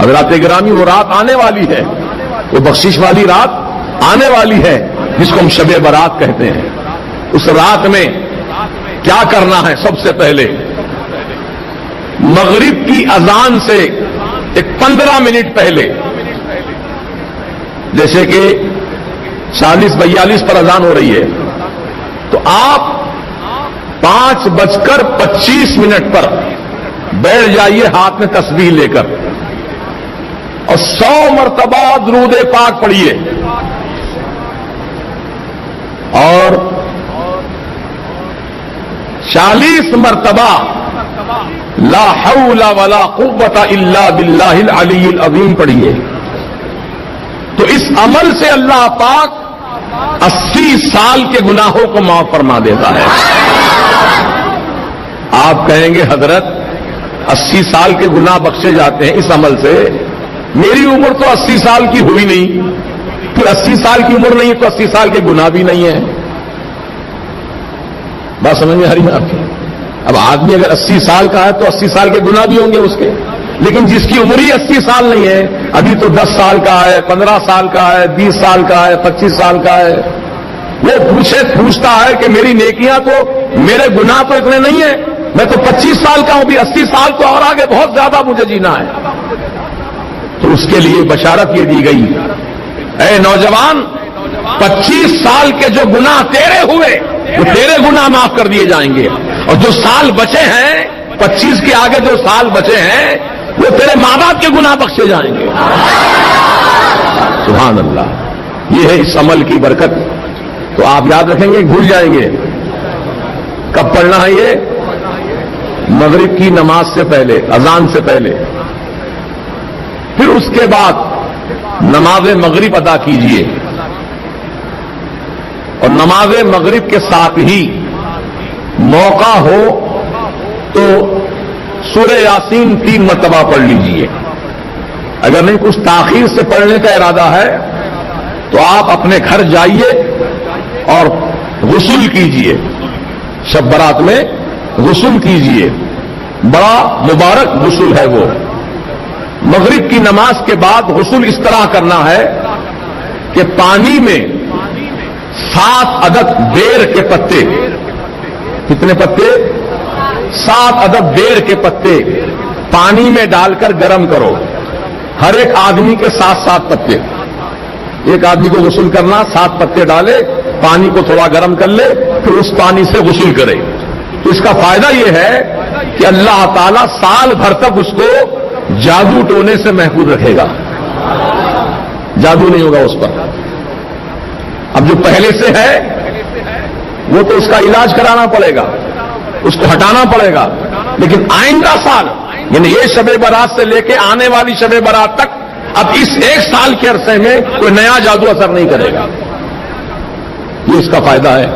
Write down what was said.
حضرات گرامی، وہ رات آنے والی ہے، وہ بخشش والی رات آنے والی ہے جس کو ہم شب برات کہتے ہیں۔ اس رات میں کیا کرنا ہے؟ سب سے پہلے مغرب کی اذان سے ایک 15 منٹ پہلے، جیسے کہ 40-42 پر اذان ہو رہی ہے، تو آپ 5:25 پر بیٹھ جائیے ہاتھ میں تسبیح لے کر، اور 100 مرتبہ درود پاک پڑھیے، اور 40 مرتبہ لا حول ولا قوت الا باللہ العلی العظیم پڑھیے۔ تو اس عمل سے اللہ پاک 80 سال کے گناہوں کو معاف فرما دیتا ہے۔ آپ کہیں گے حضرت 80 سال کے گناہ بخشے جاتے ہیں اس عمل سے، میری عمر تو 80 سال کی ہوئی نہیں، پھر 80 سال کی عمر نہیں تو 80 سال کے گناہ بھی نہیں ہے۔ بات سمجھ میں آ رہی ہے آپ کی؟ اب آدمی اگر 80 سال کا ہے تو 80 سال کے گناہ بھی ہوں گے اس کے، لیکن جس کی عمر ہی 80 سال نہیں ہے، ابھی تو 10 سال کا ہے، 15 سال کا ہے، 20 سال کا ہے، 25 سال کا ہے، وہ پوچھتا ہے کہ میری نیکیاں تو، میرے گناہ تو اتنے نہیں ہیں، میں تو 25 سال کا ہوں، بھی 80 سال تو اور آگے بہت زیادہ مجھے جینا ہے۔ تو اس کے لیے بشارت یہ دی گئی، اے نوجوان، 25 سال کے جو گناہ تیرے ہوئے وہ تیرے گناہ معاف کر دیے جائیں گے، اور جو سال بچے ہیں 25 کے آگے جو سال بچے ہیں وہ تیرے ماں باپ کے گناہ بخشے جائیں گے۔ سبحان اللہ، یہ ہے اس عمل کی برکت۔ تو آپ یاد رکھیں گے، بھول جائیں گے۔ کب پڑھنا ہے یہ؟ مغرب کی نماز سے پہلے، اذان سے پہلے، پھر اس کے بعد نماز مغرب ادا کیجیے، اور نماز مغرب کے ساتھ ہی موقع ہو تو سورہ یاسین 3 مرتبہ پڑھ لیجیے۔ اگر نہیں کچھ تاخیر سے پڑھنے کا ارادہ ہے تو آپ اپنے گھر جائیے اور غسل کیجیے، شب برات میں غسل کیجیے، بڑا مبارک غسل ہے وہ۔ مغرب کی نماز کے بعد غسل اس طرح کرنا ہے کہ پانی میں 7 عدد بیر کے پتے، کتنے پتے؟ 7 عدد بیر کے پتے پانی میں ڈال کر گرم کرو، ہر ایک آدمی کے 7 پتے، ایک آدمی کو غسل کرنا، 7 پتے ڈالے، پانی کو تھوڑا گرم کر لے، پھر اس پانی سے غسل کرے۔ تو اس کا فائدہ یہ ہے کہ اللہ تعالیٰ سال بھر تک اس کو جادو ٹونے سے محفوظ رکھے گا، جادو نہیں ہوگا اس پر۔ اب جو پہلے سے ہے وہ تو اس کا علاج کرانا پڑے گا، اس کو ہٹانا پڑے گا، لیکن آئندہ سال، یعنی یہ شب برات سے لے کے آنے والی شب برات تک، اب اس 1 سال کے عرصے میں کوئی نیا جادو اثر نہیں کرے گا۔ یہ اس کا فائدہ ہے۔